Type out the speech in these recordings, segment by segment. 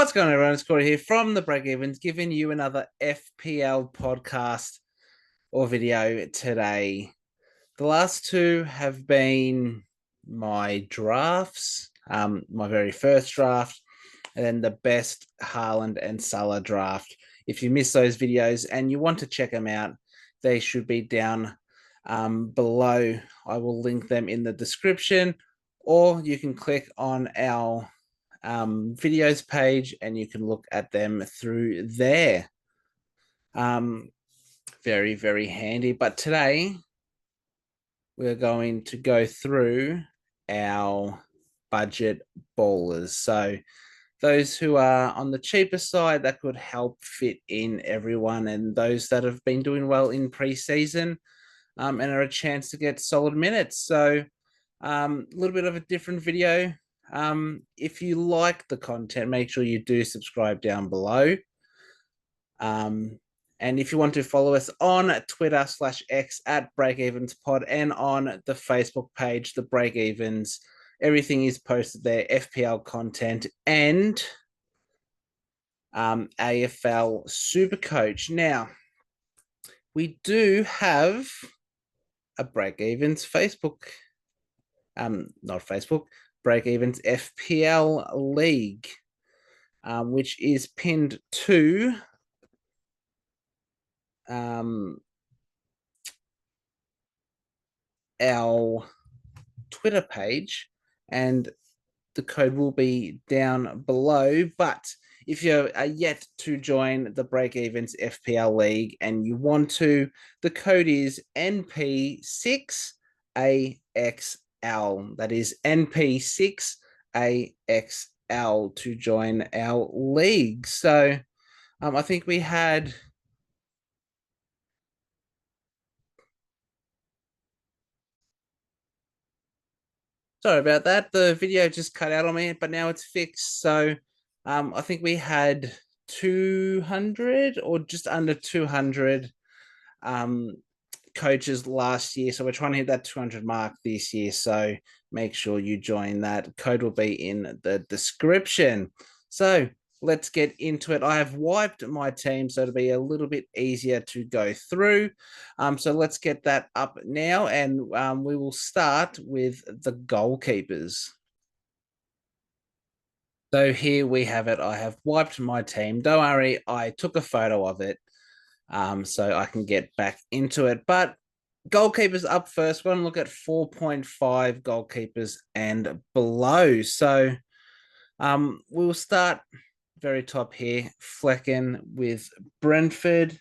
What's going on, everyone? It's Corey here from the BreakEvens, giving you another FPL podcast or video today. The last two have been my drafts, my very first draft, and then the best Haaland and Salah draft. If you missed those videos and you want to check them out, they should be down below. I will link them in the description, or you can click on our videos page and you can look at them through there. Very, very handy. But today we're going to go through our budget ballers. So those who are on the cheaper side that could help fit in everyone, and those that have been doing well in preseason and are a chance to get solid minutes. So a little bit of a different video. If you like the content, make sure you do subscribe down below. And if you want to follow us on Twitter /X at BreakEvensPod and on the Facebook page, the BreakEvens, everything is posted there, FPL content and AFL Supercoach. Now, we do have a BreakEvens Facebook, not Facebook, BreakEvens FPL League, which is pinned to our Twitter page, and the code will be down below. But if you are yet to join the BreakEvens FPL League and you want to, the code is NP6AXL. That is NP6AXL to join our league. So I think we had... Sorry about that. The video just cut out on me, but now it's fixed. So I think we had 200 or just under 200 coaches last year. So we're trying to hit that 200 mark this year. So make sure you join that. Code will be in the description. So let's get into it. I have wiped my team, so it'll be a little bit easier to go through. So let's get that up now, and we will start with the goalkeepers. So here we have it. I have wiped my team. Don't worry, I took a photo of it so I can get back into it. But goalkeepers up first. We're going to look at 4.5 goalkeepers and below. So we will start very top here, Flecken with Brentford.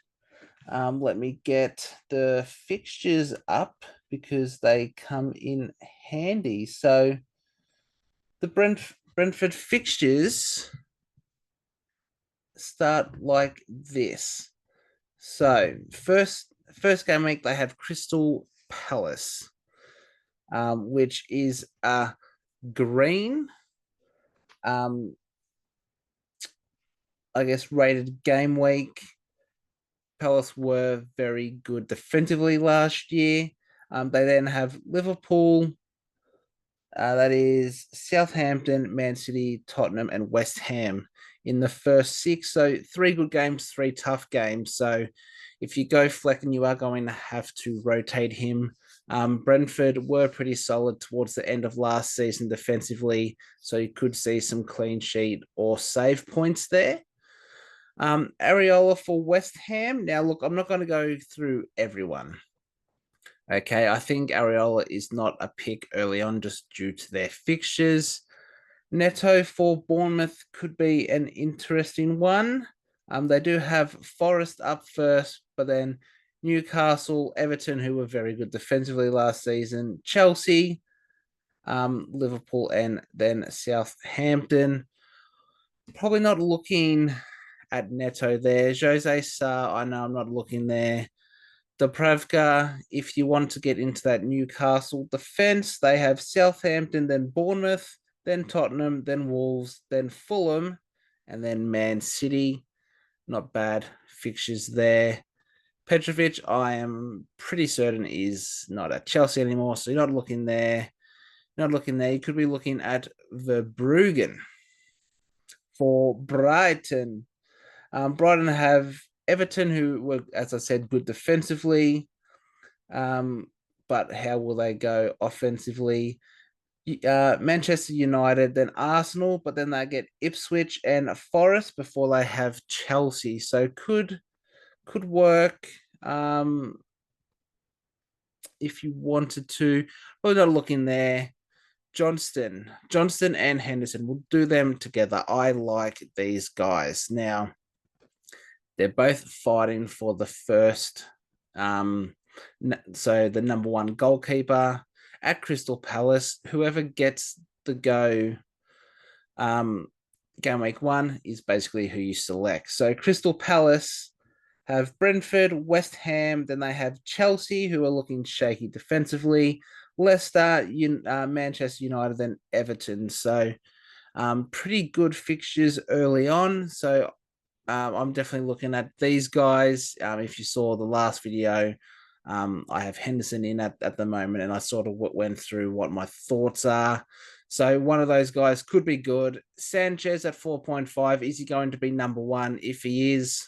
Let me get the fixtures up because they come in handy. So the Brentford fixtures start like this. So first game week they have Crystal Palace, which is a green, I guess, rated game week. Palace were very good defensively last year. They then have Liverpool, that is Southampton, Man City, Tottenham, and West Ham in the first six. So 3 good games, 3 tough games. So if you go Flecken, you are going to have to rotate him. Brentford were pretty solid towards the end of last season defensively, so you could see some clean sheet or save points there. Areola for West Ham. Now, look, I'm not going to go through everyone. Okay, I think Areola is not a pick early on just due to their fixtures. Neto for Bournemouth could be an interesting one. They do have Forest up first, but then Newcastle, Everton, who were very good defensively last season, Chelsea, Liverpool, and then Southampton. Probably not looking at Neto there. Jose Sa, I know I'm not looking there. Dubravka, if you want to get into that Newcastle defense, they have Southampton, then Bournemouth, then Tottenham, then Wolves, then Fulham, and then Man City. Not bad fixtures there. Petrovic, I am pretty certain is not at Chelsea anymore, so you're not looking there. Not looking there. You could be looking at Verbruggen. for Brighton. Brighton have Everton, who were, as I said, good defensively. But how will they go offensively? Manchester United, then Arsenal, but then they get Ipswich and Forest before they have Chelsea. So could work if you wanted to. We've got to look in there. Johnston and Henderson. We'll do them together. I like these guys. Now, they're both fighting for the first, so the number one goalkeeper at Crystal Palace. Whoever gets the go, game week 1 is basically who you select. So Crystal Palace have Brentford, West Ham, then they have Chelsea, who are looking shaky defensively, Leicester, Manchester United, then Everton. So pretty good fixtures early on. So I'm definitely looking at these guys. If you saw the last video, I have Henderson in at the moment, and I sort of went through what my thoughts are. So one of those guys could be good. Sanchez at 4.5. Is he going to be number one? If he is,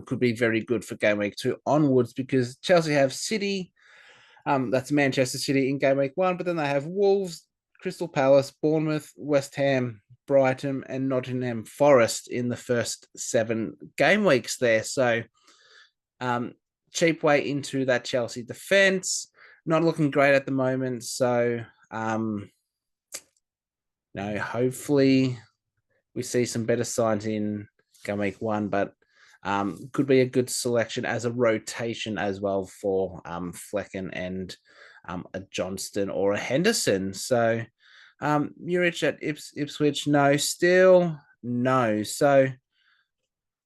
could be very good for game week 2 onwards, because Chelsea have City. That's Manchester City in game week 1, but then they have Wolves, Crystal Palace, Bournemouth, West Ham, Brighton, and Nottingham Forest in the first 7 game weeks there. So cheap way into that Chelsea defense. Not looking great at the moment. So hopefully we see some better signs in game week 1, but could be a good selection as a rotation as well for Flecken and a Johnston or a Henderson. So Murich at Ipswich, no. Still, no. So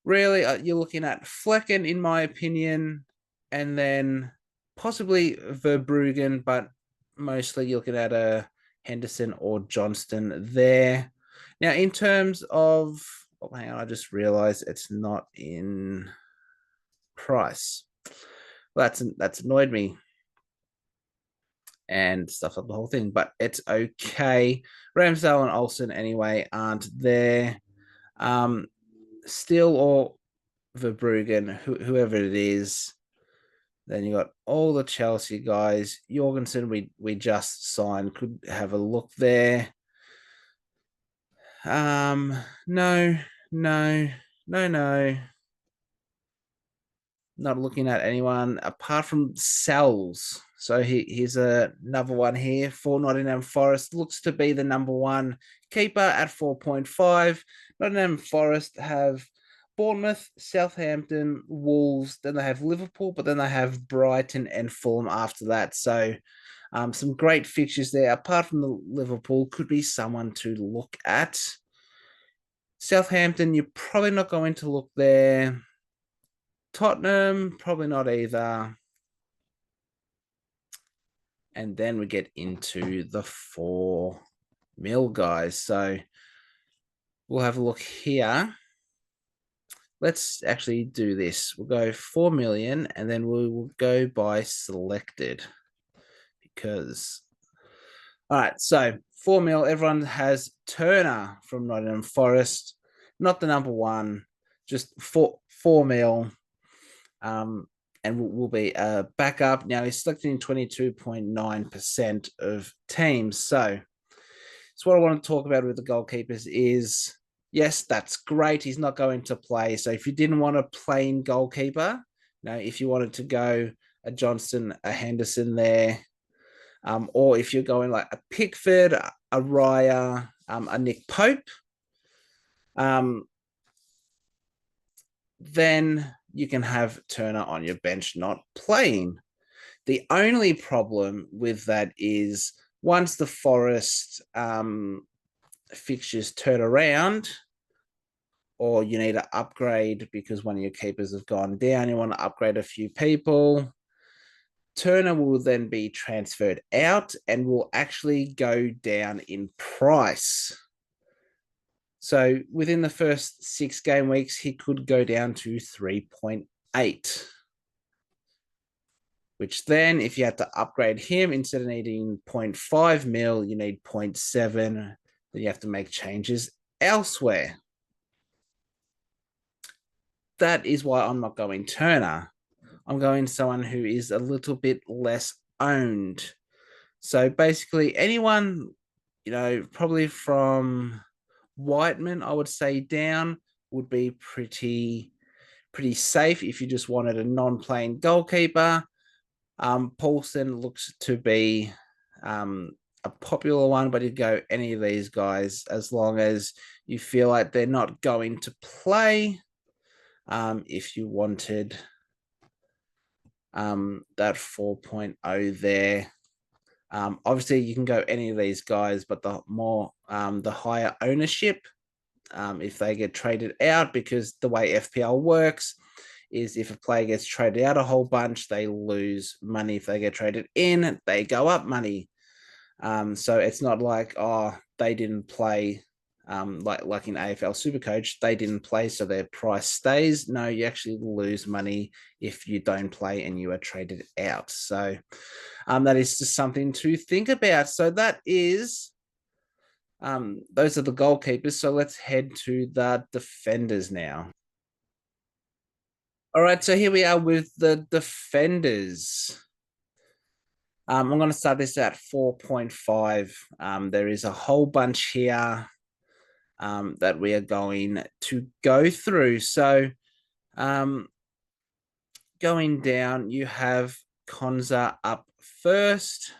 really, you're looking at Flecken, in my opinion, and then possibly Verbruggen, but mostly you're looking at a Henderson or Johnston there. Now, in terms of, hang on, I just realized it's not in price. Well, that's annoyed me and stuff up the whole thing, but it's okay. Ramsdale and Olsen anyway aren't there. Still or Verbruggen, whoever it is. Then you got all the Chelsea guys. Jorgensen, we just signed. Could have a look there. No. Not looking at anyone apart from Sells. So here's another one here for Nottingham Forest. Looks to be the number one keeper at 4.5. Nottingham Forest have Bournemouth, Southampton, Wolves. Then they have Liverpool, but then they have Brighton and Fulham after that. So some great fixtures there. Apart from the Liverpool, could be someone to look at. Southampton, you're probably not going to look there. Tottenham, probably not either. And then we get into the 4 mil guys. So we'll have a look here. Let's actually do this. We'll go 4 million and then we will go by selected. Because, all right, so 4 mil, everyone has Turner from Nottingham Forest. Not the number one, just 4 mil. And will be a backup. Now he's selected in 22.9% of teams. So what I want to talk about with the goalkeepers is, yes, that's great. He's not going to play. So if you didn't want a plain goalkeeper, if you wanted to go a Johnston, a Henderson there, or if you're going like a Pickford, a Raya, a Nick Pope, then you can have Turner on your bench not playing. The only problem with that is once the Forest fixtures turn around, or you need to upgrade because one of your keepers have gone down, you want to upgrade a few people, Turner will then be transferred out and will actually go down in price. So within the first 6 game weeks, he could go down to 3.8, which then if you had to upgrade him, instead of needing 0.5 mil, you need 0.7. Then you have to make changes elsewhere. That is why I'm not going Turner. I'm going someone who is a little bit less owned. So basically, anyone, probably from Whiteman, I would say down would be pretty safe if you just wanted a non-playing goalkeeper. Paulson looks to be a popular one, but you go any of these guys as long as you feel like they're not going to play. If you wanted that 4.0 there. Obviously, you can go any of these guys, but the higher ownership, if they get traded out, because the way FPL works is if a player gets traded out a whole bunch, they lose money. If they get traded in, they go up money. So it's not like, they didn't play, like in AFL Supercoach, they didn't play, so their price stays. No, you actually lose money if you don't play and you are traded out. So that is just something to think about. So that is those are the goalkeepers. So let's head to the defenders now. All right, so here we are with the defenders. I'm going to start this at 4.5. There is a whole bunch here that we are going to go through. So going down, you have Konza up first.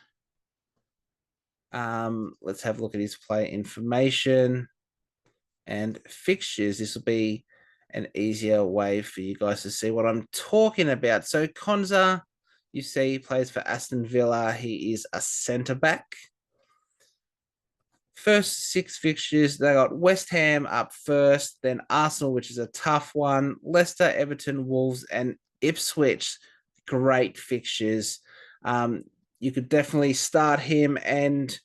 Let's have a look at his player information and fixtures. This will be an easier way for you guys to see what I'm talking about. So Konza, you see, he plays for Aston Villa. He is a centre back. First 6 fixtures, they got West Ham up first, then Arsenal, which is a tough one, Leicester, Everton, Wolves, and Ipswich. Great fixtures. You could definitely start him, and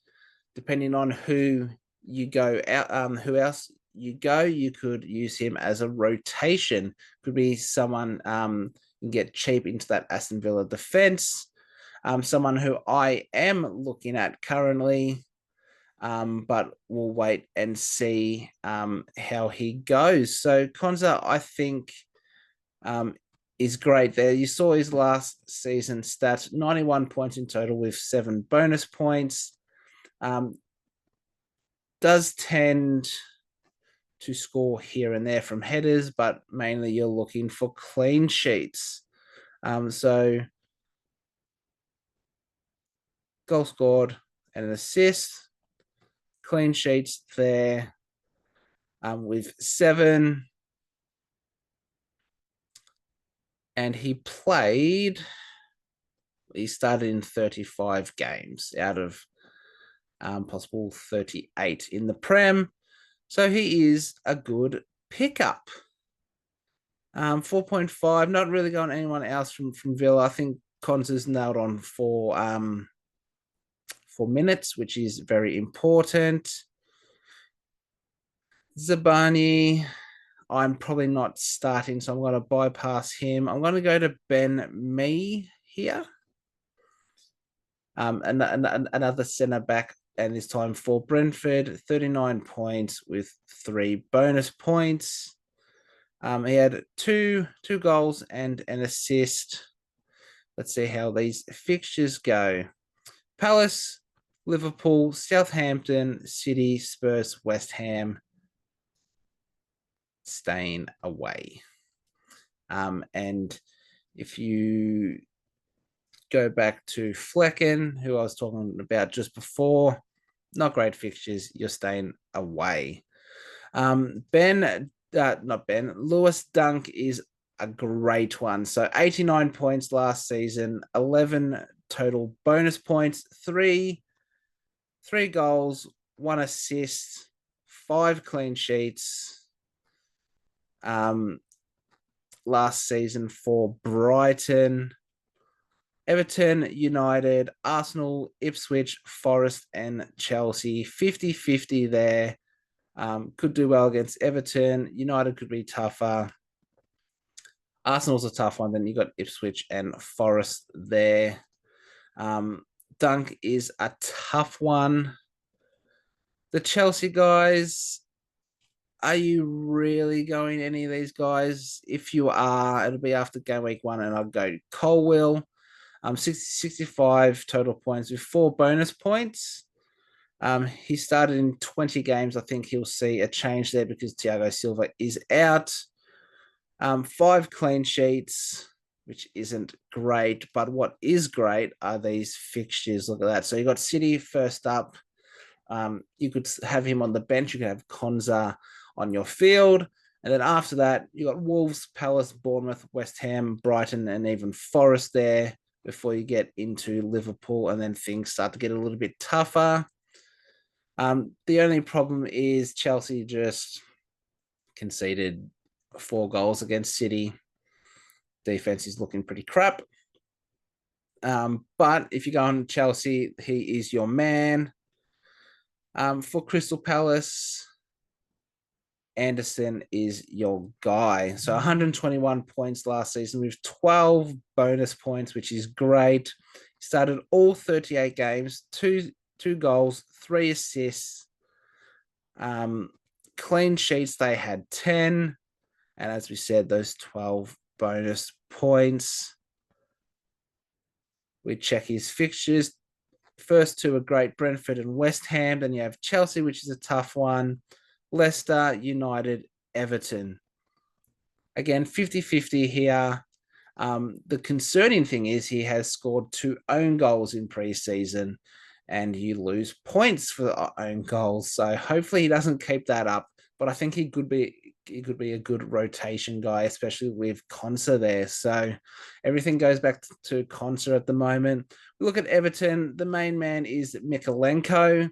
depending on who you go out, who else you go, you could use him as a rotation. Could be someone you can get cheap into that Aston Villa defense. Someone who I am looking at currently, but we'll wait and see how he goes. So Konza, I think, is great there. You saw his last season stats, 91 points in total with 7 bonus points. Does tend to score here and there from headers, but mainly you're looking for clean sheets. So goal scored and an assist, clean sheets there with 7. And he started in 35 games out of possible 38 in the Prem. So he is a good pickup. 4.5, not really going anyone else from Villa. I think Konza's nailed on for 4 minutes, which is very important. Zabani, I'm probably not starting, so I'm going to bypass him. I'm going to go to Ben Mee here. Another centre back, and this time for Brentford, 39 points with 3 bonus points. He had two goals and an assist. Let's see how these fixtures go. Palace, Liverpool, Southampton, City, Spurs, West Ham, staying away. And if you go back to Flecken, who I was talking about just before, not great fixtures, you're staying away. Lewis Dunk is a great one. So 89 points last season, 11 total bonus points, three goals, 1 assist, 5 clean sheets. Last season for Brighton, Everton, United, Arsenal, Ipswich, Forest, and Chelsea. 50-50 there. Could do well against Everton. United could be tougher. Arsenal's a tough one. Then you got Ipswich and Forest there. Dunk is a tough one. The Chelsea guys, Are you really going any of these guys? If you are, it'll be after game week 1, and I'll go Colwill. 65 total points with 4 bonus points. He started in 20 games. I think he'll see a change there because Thiago Silva is out. 5 clean sheets, which isn't great, but what is great are these fixtures. Look at that. So you got City first up. You could have him on the bench. You could have Konza on your field. And then after that, you got Wolves, Palace, Bournemouth, West Ham, Brighton, and even Forest there before you get into Liverpool. And then things start to get a little bit tougher. The only problem is Chelsea just conceded 4 goals against City. Defense is looking pretty crap. But if you go on Chelsea, he is your man. For Crystal Palace, Anderson is your guy. So 121 points last season with 12 bonus points, which is great. He started all 38 games, two goals, 3 assists. Clean sheets, they had 10. And as we said, those 12 bonus points. We check his fixtures. First 2 are great, Brentford and West Ham. Then you have Chelsea, which is a tough one. Leicester, United, Everton. Again, 50-50 here. The concerning thing is he has scored 2 own goals in pre-season, and you lose points for the own goals. So hopefully he doesn't keep that up. But I think he could be a good rotation guy, especially with Konsa there. So everything goes back to Konsa at the moment. We look at Everton. The main man is Mikalenko,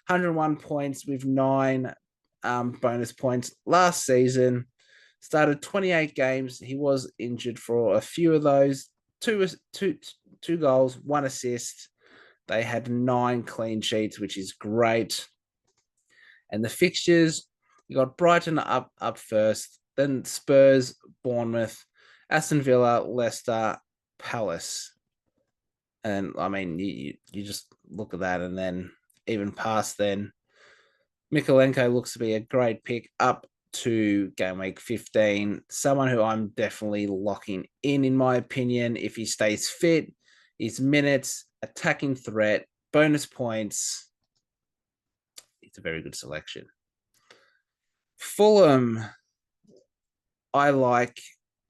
101 points with 9 bonus points last season. Started 28 games. He was injured for a few of those. Two goals, 1 assist. They had 9 clean sheets, which is great. And the fixtures, you got Brighton up first, then Spurs, Bournemouth, Aston Villa, Leicester, Palace. And I mean, you just look at that, and then even past then, Mikalenko looks to be a great pick up to game week 15. Someone who I'm definitely locking in my opinion, if he stays fit, his minutes, attacking threat, bonus points. It's a very good selection. Fulham, I like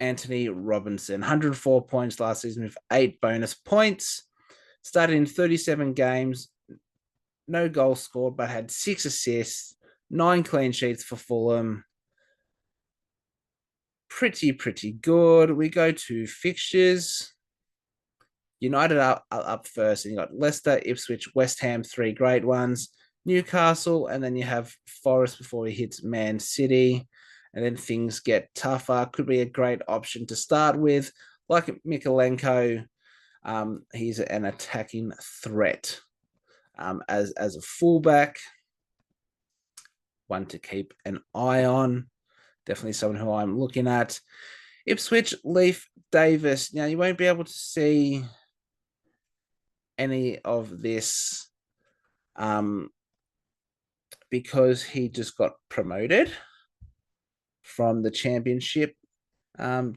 Anthony Robinson, 104 points last season with 8 bonus points. Started in 37 games, no goals scored, but had 6 assists, 9 clean sheets for Fulham. Pretty good. We go to fixtures. United up first, and you got Leicester, Ipswich, West Ham, 3 great ones. Newcastle, and then you have Forest before he hits Man City. And then things get tougher. Could be a great option to start with. Like Mikalenko, he's an attacking threat as a fullback. One to keep an eye on. Definitely someone who I'm looking at. Ipswich, Leaf, Davis. Now, you won't be able to see any of this because he just got promoted from the championship.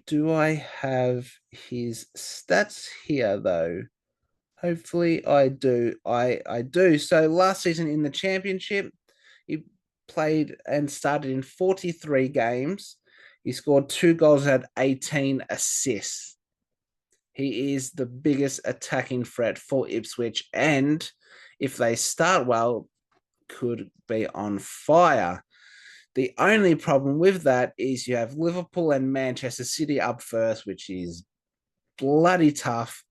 Do I have his stats here, though? Hopefully I do. I do. So last season in the championship, he played and started in 43 games. He scored 2 goals, had 18 assists. He is the biggest attacking threat for Ipswich, and if they start well, could be on fire. The only problem with that is you have Liverpool and Manchester City up first, which is bloody tough.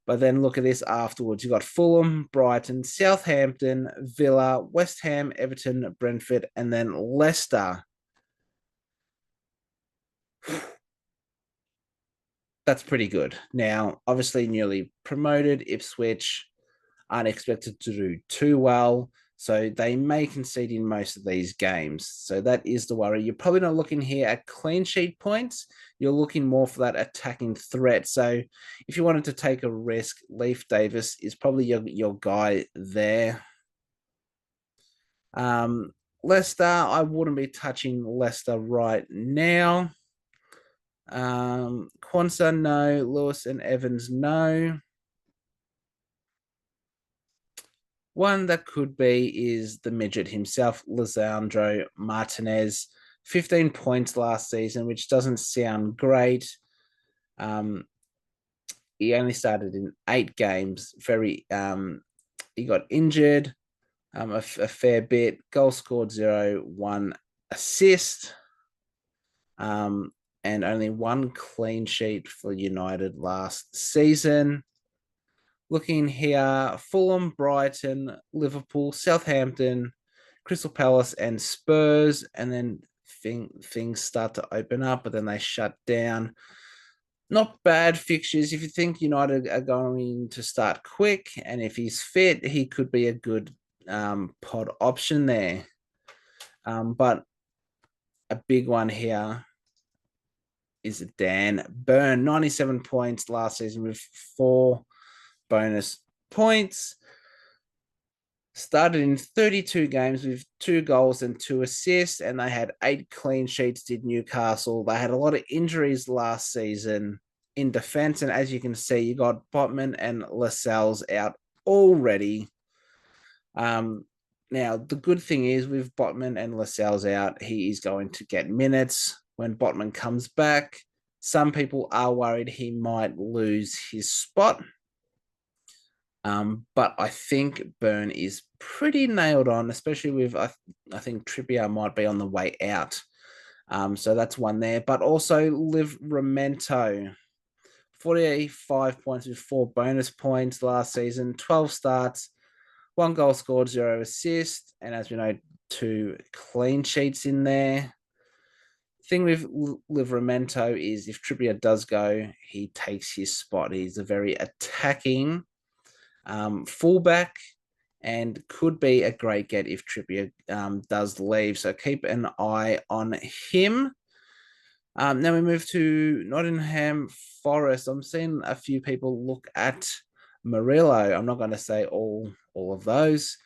But then look at this afterwards. You got Fulham, Brighton, Southampton, Villa, West Ham, Everton, Brentford, and then Leicester. That's pretty good. Now, obviously, newly promoted Ipswich aren't expected to do too well. So they may concede in most of these games. So that is the worry. You're probably not looking here at clean sheet points. You're looking more for that attacking threat. So if you wanted to take a risk, Leif Davis is probably your guy there. Leicester, I wouldn't be touching Leicester right now. Quansah, no. Lewis and Evans, no. One that could be is the midget himself, Lisandro Martinez. 15 points last season, which doesn't sound great. Um, he only started in 8 games. He got injured a fair bit. Goal scored 0, 1 assist, and only 1 clean sheet for United last season. Looking here, Fulham, Brighton, Liverpool, Southampton, Crystal Palace, and Spurs, and then things start to open up, but then they shut down. Not bad fixtures. If you think United are going to start quick, and if he's fit, he could be a good pod option there. But a big one here is Dan Burn, 97 points last season with 4 bonus points. Started in 32 games with 2 goals and 2 assists, and they had 8 clean sheets, did Newcastle. They had a lot of injuries last season in defense, and as you can see, you got Botman and Lascelles out already. Now, the good thing is with Botman and Lascelles out, he is going to get minutes when Botman comes back. Some people are worried he might lose his spot. But I think Burn is pretty nailed on, especially with, I think Trippier might be on the way out. So that's one there. But also Livramento, 45 points with 4 bonus points last season, 12 starts, 1 goal scored, 0 assists, and as we know, 2 clean sheets in there. Thing with Livramento is if Trippier does go, he takes his spot. He's a very attacking fullback and could be a great get if Trippier does leave. So keep an eye on him. Now we move to Nottingham Forest. I'm seeing a few people look at Murillo. I'm not going to say all of those,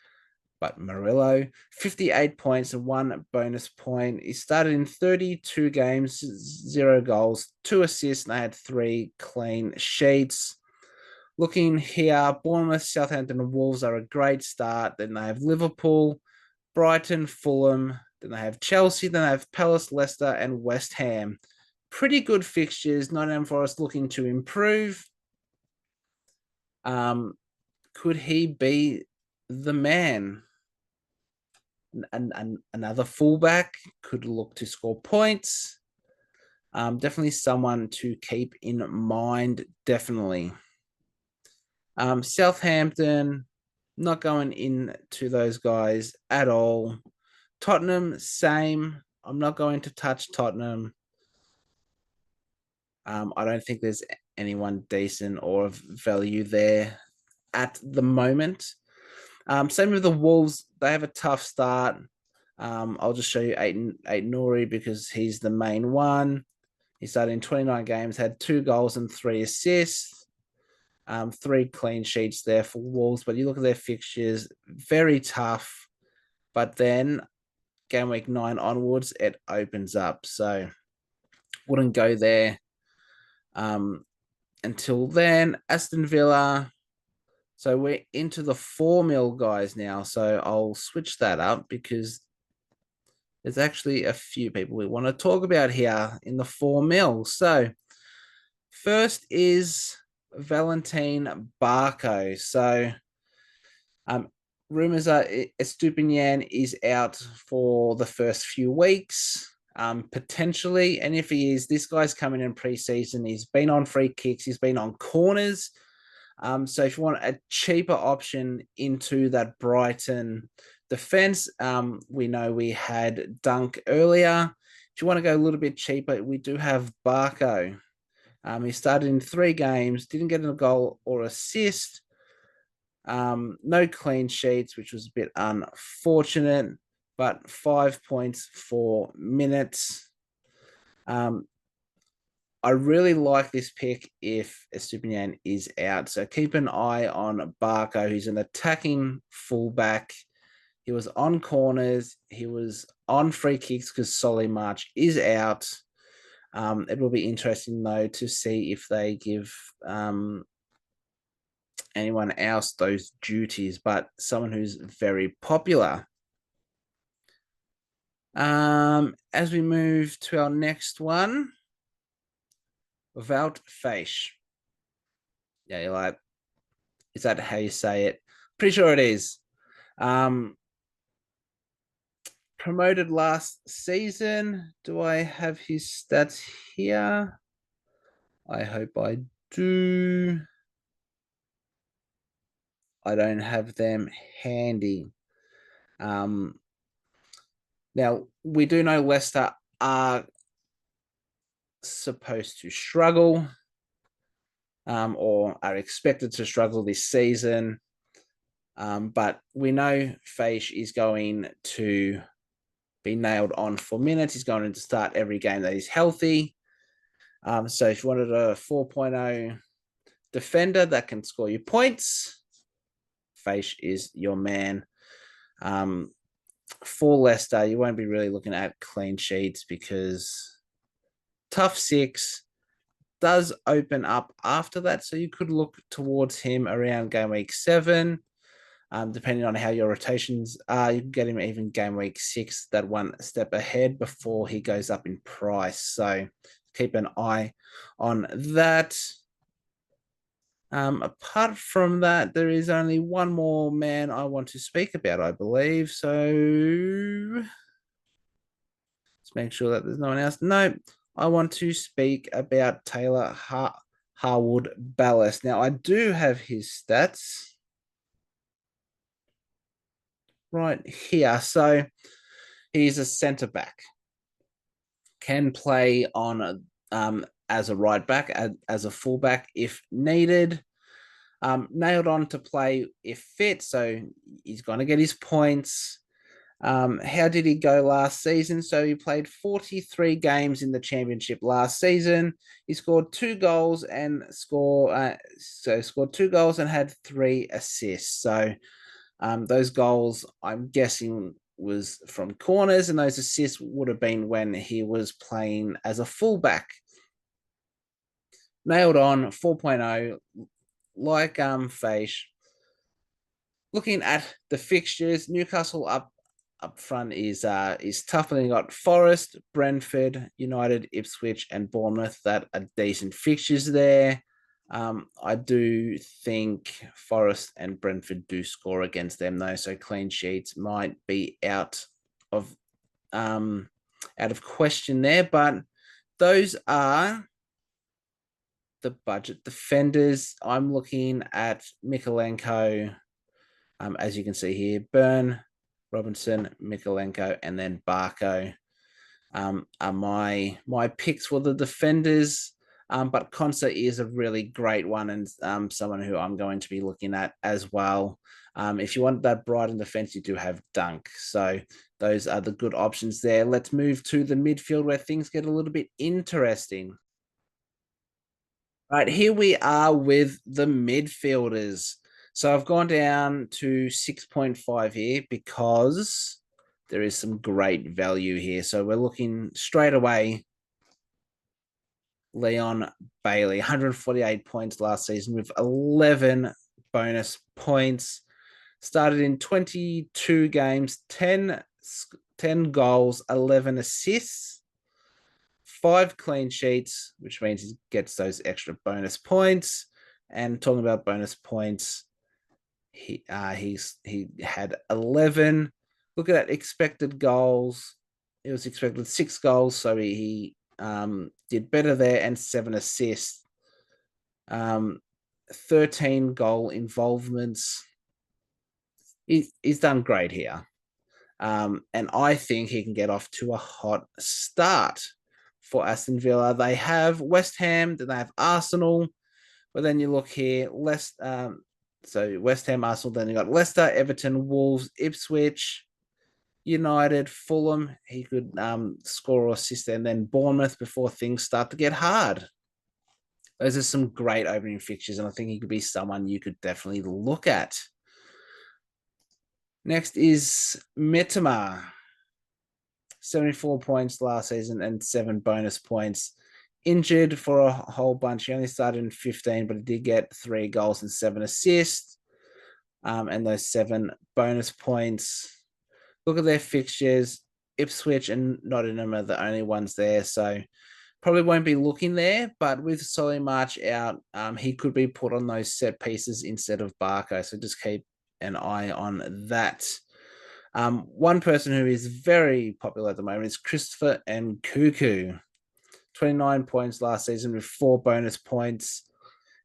but Murillo, 58 points and 1 bonus point. He started in 32 games, 0 goals, 2 assists, and they had 3 clean sheets. Looking here, Bournemouth, Southampton, and Wolves are a great start. Then they have Liverpool, Brighton, Fulham. Then they have Chelsea. Then they have Palace, Leicester, and West Ham. Pretty good fixtures. Nottingham Forest looking to improve. Could he be the man? Another fullback could look to score points. Definitely someone to keep in mind. Definitely. Southampton, not going into those guys at all. Tottenham, same. I'm not going to touch Tottenham. I don't think there's anyone decent or of value there at the moment. Same with the Wolves. They have a tough start. I'll just show you Aiden Nouri because he's the main one. He started in 29 games, had 2 goals and 3 assists. 3 clean sheets there for Wolves, but you look at their fixtures, very tough. But then game week 9 onwards, it opens up. So wouldn't go there until then. Aston Villa. So we're into the 4 mil guys now. So I'll switch that up because there's actually a few people we want to talk about here in the 4 mil. So first is Valentin Barco. So rumors are Estupinian is out for the first few weeks, potentially. And if he is, this guy's coming in preseason. He's been on free kicks. He's been on corners. So if you want a cheaper option into that Brighton defense, we know we had Dunk earlier. If you want to go a little bit cheaper, we do have Barco. He started in 3 games, didn't get a goal or assist. No clean sheets, which was a bit unfortunate, but 5 points for minutes. I really like this pick if Estupinian is out. So keep an eye on Barco, who's an attacking fullback. He was on corners. He was on free kicks because Solly March is out. It will be interesting, though, to see if they give anyone else those duties, but someone who's very popular. As we move to our next one, Wout Faes. Yeah, you're like, is that how you say it? Pretty sure it is. Promoted last season. Do I have his stats here? I hope I do. I don't have them handy. Now, we do know Leicester are supposed to struggle or are expected to struggle this season. But we know Faes is going to be nailed on for minutes. He's going to start every game that he's healthy. So if you wanted a 4.0 defender that can score you points, Faes is your man. For Leicester, you won't be really looking at clean sheets because tough six does open up after that. So you could look towards him around game week 7. Depending on how your rotations are, you can get him even game week 6, that one step ahead before he goes up in price. So keep an eye on that. Apart from that, there is only one more man I want to speak about, I believe. So let's make sure that there's no one else. No, I want to speak about Taylor Harwood Ballast. Now, I do have his stats right here. So he's a centre back, can play on as a right back, as a fullback if needed. Nailed on to play if fit, so he's going to get his points. How did he go last season? So he played 43 games in the championship last season. He scored 2 goals and scored 2 goals and had 3 assists. So those goals, I'm guessing, was from corners, and those assists would have been when he was playing as a fullback. Nailed on 4.0, like Faes. Looking at the fixtures, Newcastle up front is tough. And then you got Forest, Brentford, United, Ipswich, and Bournemouth that are decent fixtures there. I do think Forest and Brentford do score against them though, so clean sheets might be out of question there. But those are the budget defenders. I'm looking at Mikolenko, as you can see here, Byrne, Robinson, Mikolenko, and then Barco are my picks for the defenders. But Konsa is a really great one and someone who I'm going to be looking at as well. If you want that Brighton defense, you do have Dunk. So those are the good options there. Let's move to the midfield where things get a little bit interesting. Right, here we are with the midfielders. So I've gone down to 6.5 here because there is some great value here. So we're looking straight away. Leon Bailey, 148 points last season with 11 bonus points. Started in 22 games, 10 goals, 11 assists, 5 clean sheets, which means he gets those extra bonus points. And talking about bonus points, he had 11. Look at that expected goals. It was expected 6 goals, so he did better there, and 7 assists. 13 goal involvements. He's done great here. And I think he can get off to a hot start for Aston Villa. They have West Ham, then they have Arsenal. But then you look here, so West Ham, Arsenal, then you got Leicester, Everton, Wolves, Ipswich, United, Fulham. He could score or assist, and then Bournemouth before things start to get hard. Those are some great opening fixtures, and I think he could be someone you could definitely look at. Next is Mitoma. 74 points last season and 7 bonus points. Injured for a whole bunch. He only started in 15, but he did get 3 goals and 7 assists. And those 7 bonus points. Look at their fixtures. Ipswich and Nottingham are the only ones there. So probably won't be looking there, but with Solly March out, he could be put on those set pieces instead of Barco. So just keep an eye on that. One person who is very popular at the moment is Christopher Nkunku. 29 points last season with 4 bonus points.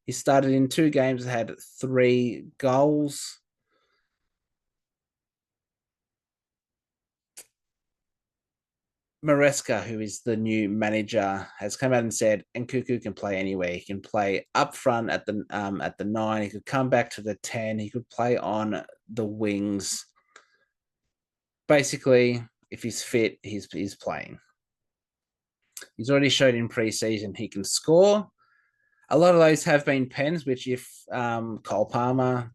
He started in 2 games, had 3 goals. Maresca, who is the new manager, has come out and said Nkunku can play anywhere. He can play up front at the 9. He could come back to the 10. He could play on the wings. Basically, if he's fit, he's playing. He's already showed in preseason he can score. A lot of those have been pens, which if Cole Palmer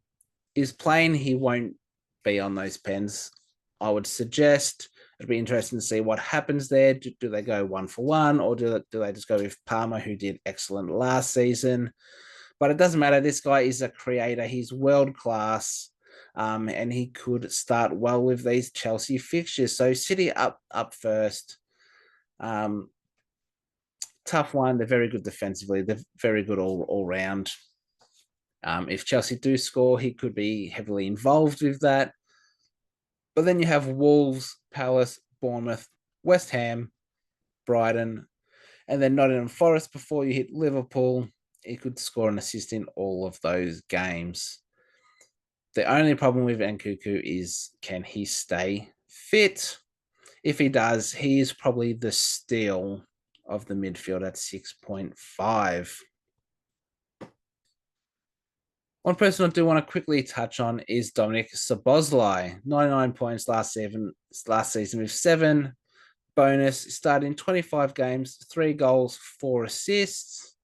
is playing, he won't be on those pens. I would suggest it'd be interesting to see what happens there. Do they go 1-for-1, or do they just go with Palmer, who did excellent last season? But it doesn't matter. This guy is a creator. He's world class. And he could start well with these Chelsea fixtures. So City up first. Tough one. They're very good defensively. They're very good all round. If Chelsea do score, he could be heavily involved with that. But then you have Wolves, Palace, Bournemouth, West Ham, Brighton, and then Nottingham Forest before you hit Liverpool. He could score an assist in all of those games. The only problem with Nkunku is, can he stay fit? If he does, he is probably the steal of the midfield at 6.5. One person I do want to quickly touch on is Dominic Szoboszlai. 99 points last season with 7 bonus. Started in 25 games, 3 goals, 4 assists,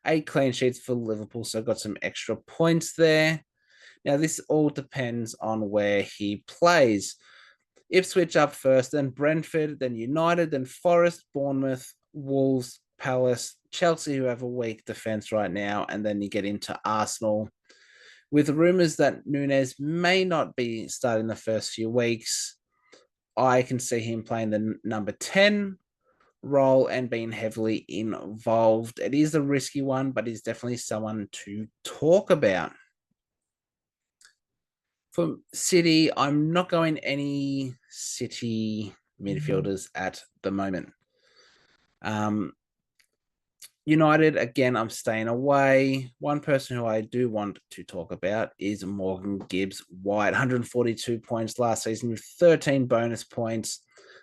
8 clean sheets for Liverpool. So got some extra points there. Now, this all depends on where he plays. Ipswich up first, then Brentford, then United, then Forest, Bournemouth, Wolves, Palace, Chelsea, who have a weak defense right now, and then you get into Arsenal. With rumors that Nunes may not be starting the first few weeks, I can see him playing the number 10 role and being heavily involved. It is a risky one, but he's definitely someone to talk about. For City, I'm not going any City midfielders at the moment. United, again, I'm staying away. One person who I do want to talk about is Morgan Gibbs White. 142 points last season with 13 bonus points.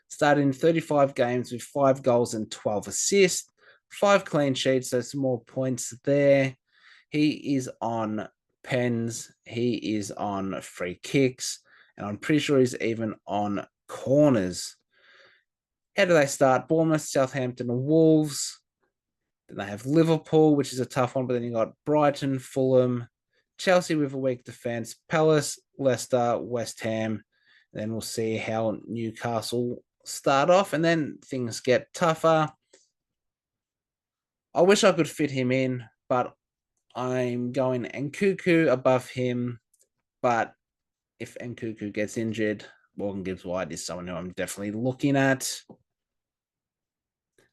Started in 35 games with 5 goals and 12 assists, 5 clean sheets, so some more points there. He is on pens. He is on free kicks. And I'm pretty sure he's even on corners. How do they start? Bournemouth, Southampton, and Wolves. Then they have Liverpool, which is a tough one, but then you got Brighton, Fulham, Chelsea with a weak defense, Palace, Leicester, West Ham. And then we'll see how Newcastle start off, and then things get tougher. I wish I could fit him in, but I'm going Nkunku above him. But if Nkunku gets injured, Morgan Gibbs White is someone who I'm definitely looking at.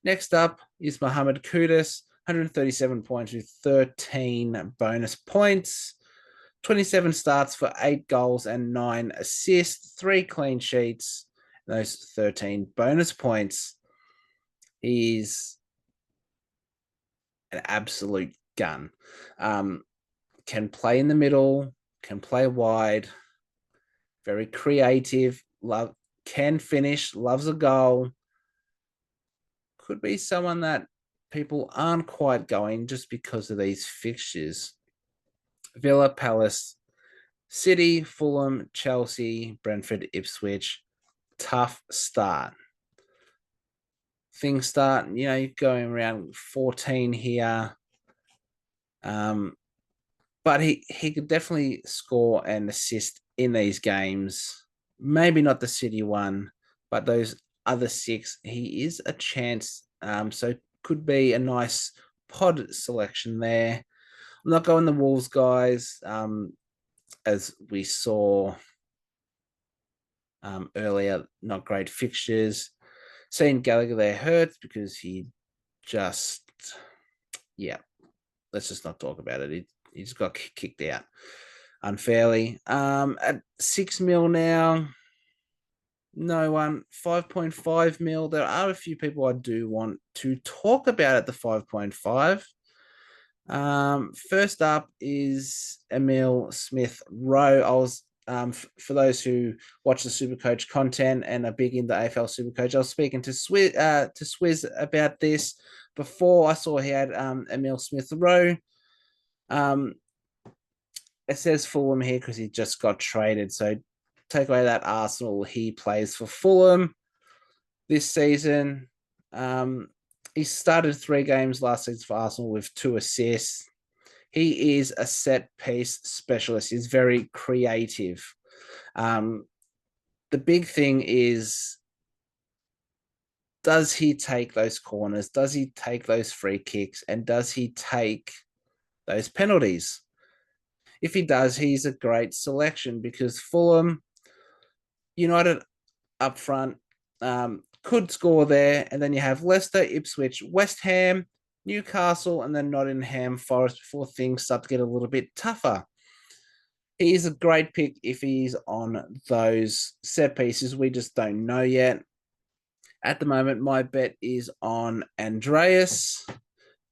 Next up is Mohamed Kudus, 137 points with 13 bonus points, 27 starts for 8 goals and 9 assists, 3 clean sheets, and those 13 bonus points. He's an absolute gun. Can play in the middle, can play wide, very creative, can finish, loves a goal. Could be someone that people aren't quite going just because of these fixtures. Villa, Palace, City, Fulham, Chelsea, Brentford, Ipswich. Tough start. Things start, you're going around 14 here. But he could definitely score and assist in these games. maybe not the City one, but those other six, he is a chance. So could be a nice pod selection there. I'm not going the Wolves guys, as we saw earlier, not great fixtures. Seeing Gallagher there hurts because he just, yeah, let's just not talk about it. He just got kicked out unfairly. At 6 mil now, no one. 5.5 mil. There are a few people I do want to talk about at the 5.5. First up is Emil Smith Rowe. I was for those who watch the Supercoach content and are big into AFL Supercoach, I was speaking to Swizz about this before. I saw he had Emil Smith Rowe. It says Fulham here because he just got traded. So take away that Arsenal, he plays for Fulham this season. He started 3 games last season for Arsenal with 2 assists. He is a set piece specialist. He's very creative. The big thing is, does he take those corners? Does he take those free kicks? And does he take those penalties? If he does, he's a great selection because Fulham United up front could score there. And then you have Leicester, Ipswich, West Ham, Newcastle, and then Nottingham Forest before things start to get a little bit tougher. He's a great pick if he's on those set pieces. We just don't know yet. At the moment, my bet is on Andreas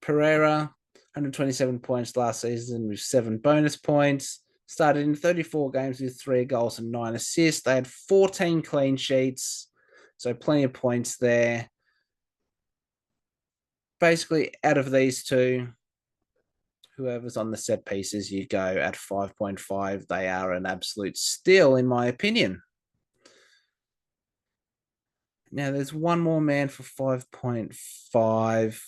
Pereira, 127 points last season with 7 bonus points. Started in 34 games with 3 goals and 9 assists. They had 14 clean sheets, so plenty of points there. Basically, out of these two, whoever's on the set pieces, you go at 5.5. They are an absolute steal, in my opinion. Now, there's one more man for 5.5.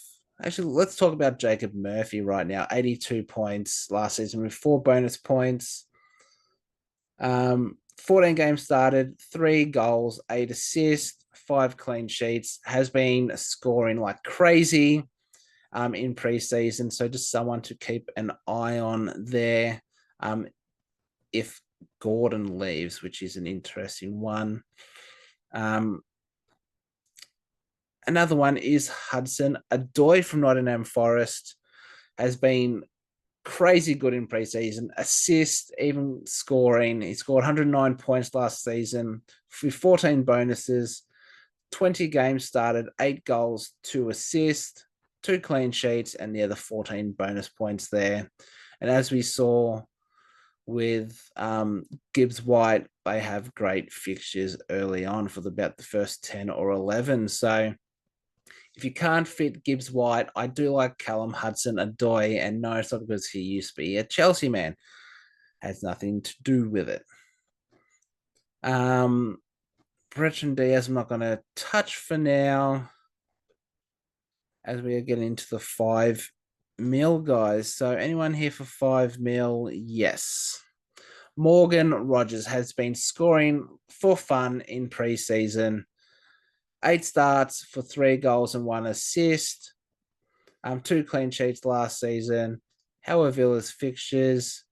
Actually, let's talk about Jacob Murphy right now. 82 points last season with 4 bonus points. 14 games started, 3 goals, 8 assists, 5 clean sheets. Has been scoring like crazy in preseason. So just someone to keep an eye on there. If Gordon leaves, which is an interesting one. Another one is Hudson Odoi from Nottingham Forest. Has been crazy good in preseason. Assist, even scoring. He scored 109 points last season with 14 bonuses, 20 games started, 8 goals, 2 assists, 2 clean sheets, and the other 14 bonus points there. And as we saw with Gibbs White, they have great fixtures early on for about the first 10 or 11. So if you can't fit Gibbs White, I do like Callum Hudson Odoi, and no, it's not because he used to be a Chelsea man. Has nothing to do with it. Breton Diaz, I'm not going to touch for now, as we are getting into the 5 mil guys. So anyone here for 5 mil? Yes. Morgan Rogers has been scoring for fun in preseason. 8 starts for 3 goals and 1 assist. 2 clean sheets last season. How are Villa's fixtures?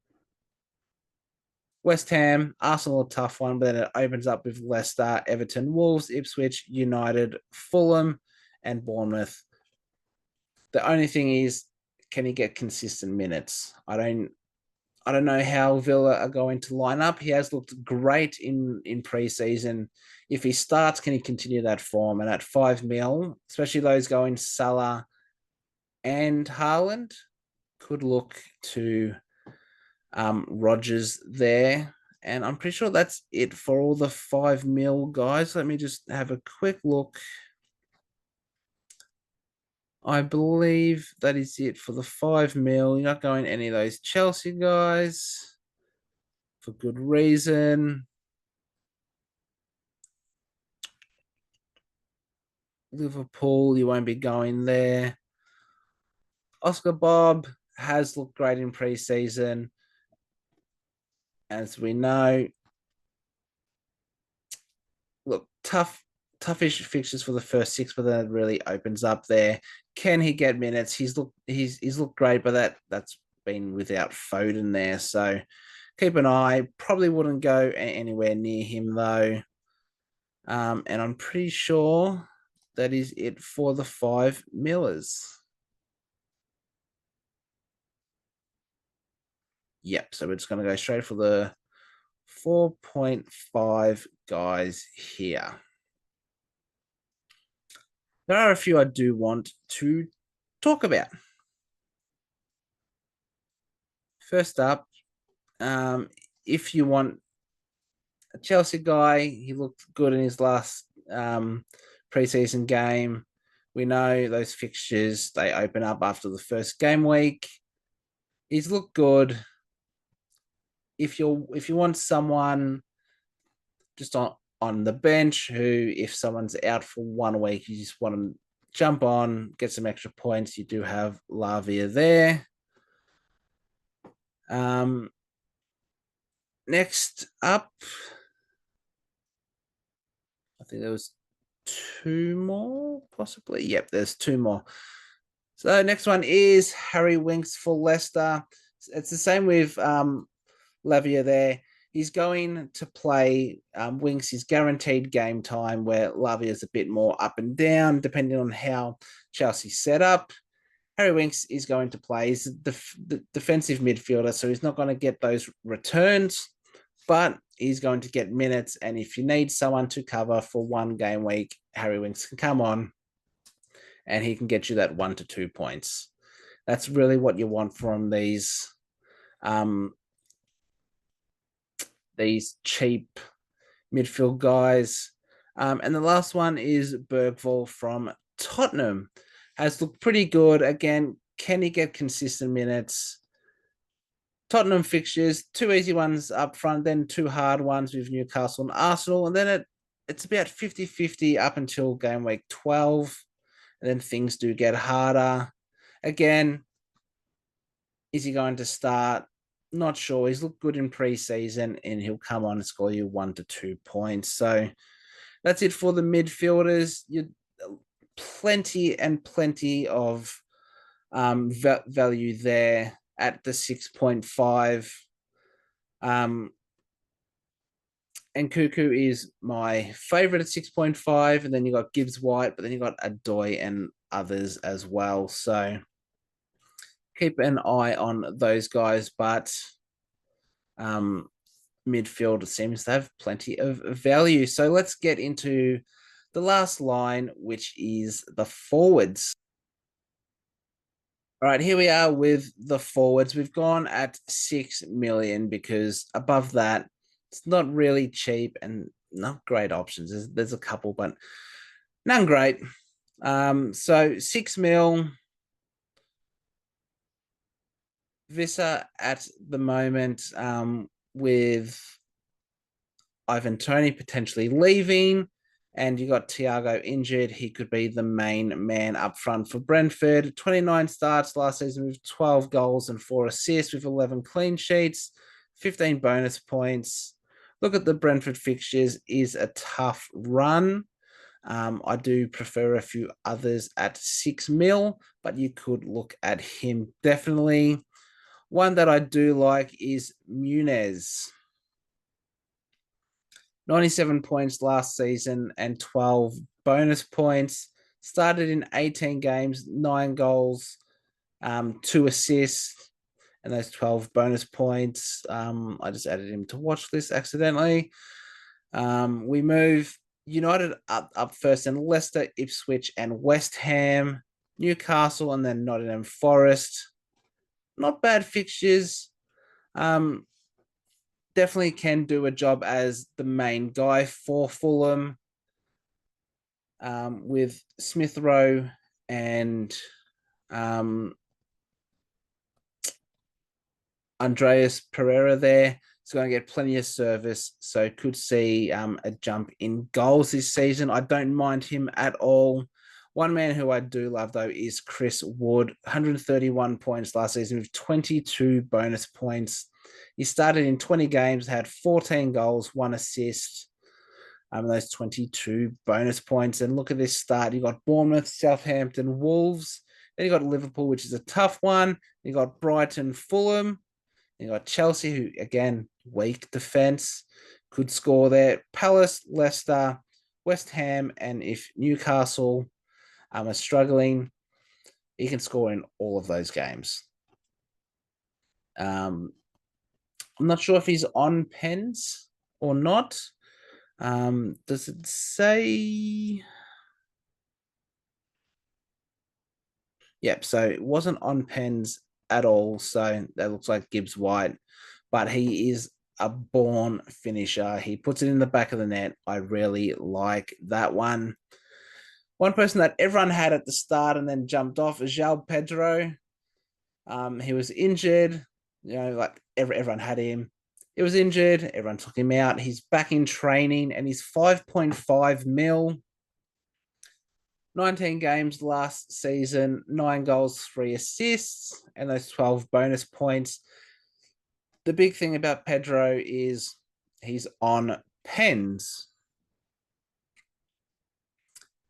West Ham, Arsenal, a tough one, but then it opens up with Leicester, Everton, Wolves, Ipswich, United, Fulham, and Bournemouth. The only thing is, can he get consistent minutes? I don't know how Villa are going to line up. He has looked great in preseason. If he starts, can he continue that form? And at 5 mil, especially those going Salah and Haaland, could look to Rogers there. And I'm pretty sure that's it for all the 5 mil guys. Let me just have a quick look. I believe that is it for the 5 mil. You're not going any of those Chelsea guys for good reason. Liverpool, you won't be going there. Oscar Bob has looked great in preseason. As we know, tough, toughish fixtures for the first six, but then it really opens up there. Can he get minutes? He's looked great, but that's been without Foden there. So keep an eye. Probably wouldn't go anywhere near him though. And I'm pretty sure that is it for the 5 millers. Yep. So we're just going to go straight for the 4.5 guys here. There are a few I do want to talk about. First up, if you want a Chelsea guy, he looked good in his last preseason game. We know those fixtures, they open up after the first game week. He's looked good. If you want someone just on the bench who, if someone's out for 1 week, you just want to jump on, get some extra points, you do have Lavia there. Next up, I think there was 2 more, possibly. Yep, there's 2 more. So next one is Harry Winks for Leicester. It's the same with Lavia there. He's going to play Winks is guaranteed game time, where Lavia is a bit more up and down, depending on how Chelsea's set up. Harry Winks is going to play. He's the defensive midfielder, so he's not going to get those returns, but he's going to get minutes. And if you need someone to cover for 1 game week, Harry Winks can come on and he can get you that 1 to 2 points. That's really what you want from these cheap midfield guys. And the last one is Bergvall from Tottenham. Has looked pretty good. Again, can he get consistent minutes? Tottenham fixtures, 2 easy ones up front, then 2 hard ones with Newcastle and Arsenal. And then it's about 50-50 up until game week 12. And then things do get harder. Again, is he going to start? Not sure. He's looked good in preseason and he'll come on and score you 1 to 2 points. So that's it for the midfielders. You plenty of value there at the 6.5. And Cuckoo is my favorite at 6.5. And then you got Gibbs White, but then you got Adoy and others as well. So keep an eye on those guys, but midfield seems to have plenty of value. So let's get into the last line, which is the forwards. All right, here we are with the forwards. We've gone at 6 million because above that, it's not really cheap and not great options. There's a couple, but none great. So 6 mil. Vissa at the moment, with Ivan Toney potentially leaving, and you got Thiago injured. He could be the main man up front for Brentford. 29 starts last season with 12 goals and 4 assists with 11 clean sheets, 15 bonus points. Look at the Brentford fixtures, is a tough run. I do prefer a few others at 6 mil, but you could look at him definitely. One that I do like is Muniz. 97 points last season and 12 bonus points. Started in 18 games, 9 goals, 2 assists, and those 12 bonus points. I just added him to watch list accidentally. We move United up first, and Leicester, Ipswich, and West Ham, Newcastle, and then Nottingham Forest. Not bad fixtures. Definitely can do a job as the main guy for Fulham, with Smith Rowe and Andreas Pereira there. He's going to get plenty of service, so could see a jump in goals this season. I don't mind him at all. One man who I do love, though, is Chris Wood. 131 points last season with 22 bonus points. He started in 20 games, had 14 goals, 1 assist. those 22 bonus points. And look at this start. You got Bournemouth, Southampton, Wolves. Then you got Liverpool, which is a tough one. You got Brighton, Fulham. You got Chelsea, who again weak defense, could score there. Palace, Leicester, West Ham, and if Newcastle are struggling, he can score in all of those games. I'm not sure if he's on pens or not. Does it say? Yep, so it wasn't on pens at all. So that looks like Gibbs White, but he is a born finisher. He puts it in the back of the net. I really like that one. One person that everyone had at the start and then jumped off is João Pedro. He was injured. Like everyone had him. He was injured. Everyone took him out. He's back in training and he's 5.5 mil. 19 games last season, 9 goals, 3 assists, and those 12 bonus points. The big thing about Pedro is he's on pens,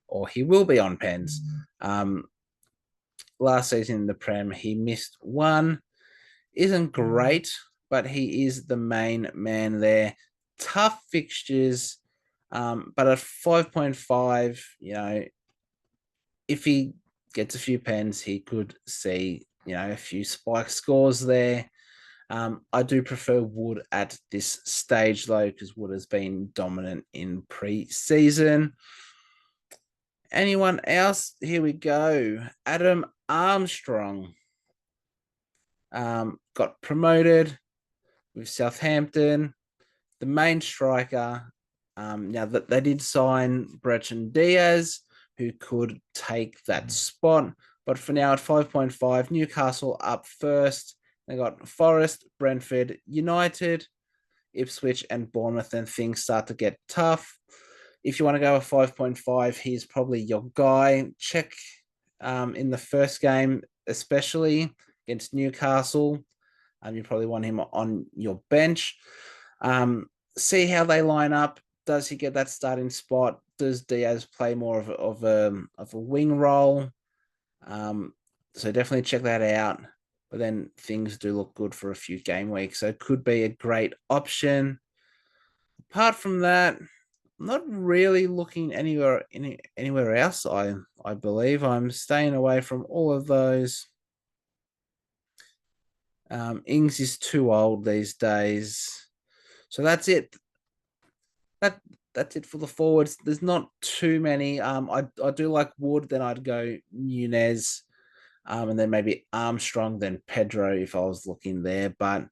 or he will be on pens. Last season in the Prem, he missed one. Isn't great, but he is the main man there. Tough fixtures, but at 5.5, if he gets a few pens, he could see, a few spike scores there. I do prefer Wood at this stage, though, because Wood has been dominant in pre-season. Anyone else? Here we go. Adam Armstrong got promoted with Southampton. The main striker. Now that they did sign Brechan Diaz, who could take that spot. But for now, at 5.5, Newcastle up first. They got Forest, Brentford, United, Ipswich, and Bournemouth, and things start to get tough. If you want to go with 5.5, he's probably your guy. Check in the first game, especially against Newcastle. You probably want him on your bench. See how they line up. Does he get that starting spot? Does Diaz play more of a wing role? So definitely check that out. But then things do look good for a few game weeks. So it could be a great option. Apart from that, I'm not really looking anywhere else, I believe. I'm staying away from all of those. Ings is too old these days. So that's it. That's it for the forwards. There's not too many. I do like Wood, then I'd go Nunez, and then maybe Armstrong, then Pedro if I was looking there. But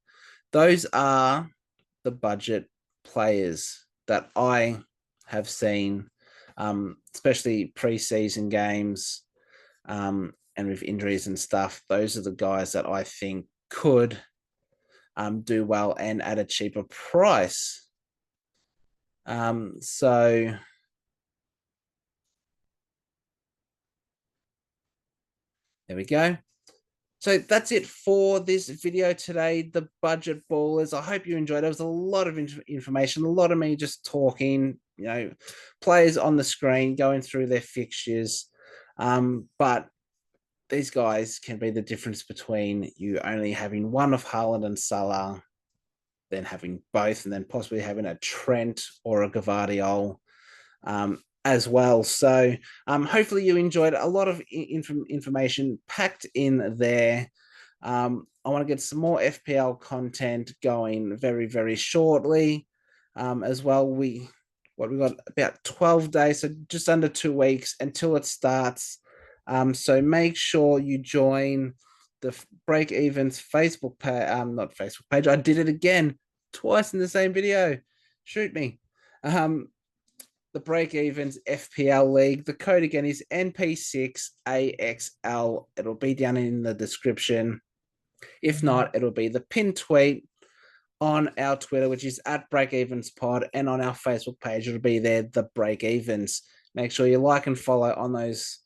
those are the budget players that I have seen, especially preseason games, and with injuries and stuff. Those are the guys that I think could do well and at a cheaper price. So there we go. So that's it for this video today, the budget ballers. I hope you enjoyed it. There was a lot of information, a lot of me just talking, players on the screen going through their fixtures. But these guys can be the difference between you only having one of Haaland and Salah, then having both, and then possibly having a Trent or a Gvardiol as well. So hopefully you enjoyed a lot of information packed in there. I want to get some more FPL content going very, very shortly as well. We got about 12 days, so just under 2 weeks until it starts. So make sure you join the BreakEvens Facebook page, not Facebook page. I did it again twice in the same video. Shoot me. The BreakEvens FPL League. The code again is NP6AXL. It'll be down in the description. If not, it'll be the pinned tweet on our Twitter, which is at BreakEvensPod, and on our Facebook page, it'll be there, the BreakEvens. Make sure you like and follow on those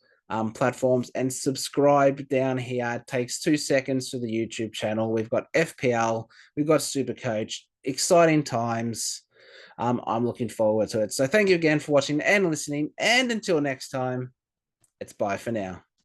platforms and subscribe down here. It takes 2 seconds to the YouTube channel. We've got FPL, we've got Supercoach, exciting times. I'm looking forward to it. So thank you again for watching and listening. And until next time, it's bye for now.